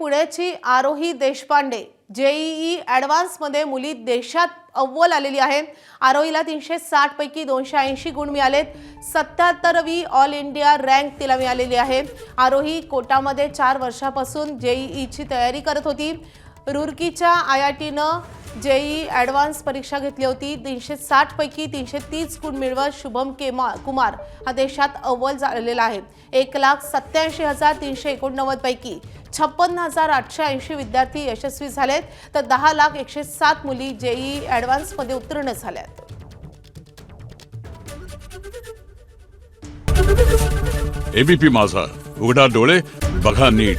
पुण्याची आरोही देशपांडे जेईई ॲडव्हान्समध्ये मुली देशात अव्वल आलेली आहे। आरोहीला 360 पैकी 280 गुण मिळालेत। 77वी ऑल इंडिया रँक तिला मिळालेली आहे। आरोही कोटामध्ये 4 वर्षापासून जेईईची तयारी करत होती। रुरकीच्या आयआयटीनं जेईई ॲडव्हान्स परीक्षा घेतली होती। 360 पैकी 330 गुण मिळवत शुभम कुमार हा देशात अव्वल झालेला आहे। 1,87,389 पैकी 56,880 विद्यार्थी यशस्वी झालेत, तर 10,107 मुली जेईई ॲडव्हान्समध्ये उत्तीर्ण झाल्यात। एबीपी माझा, उघडा डोळे बघा नीट।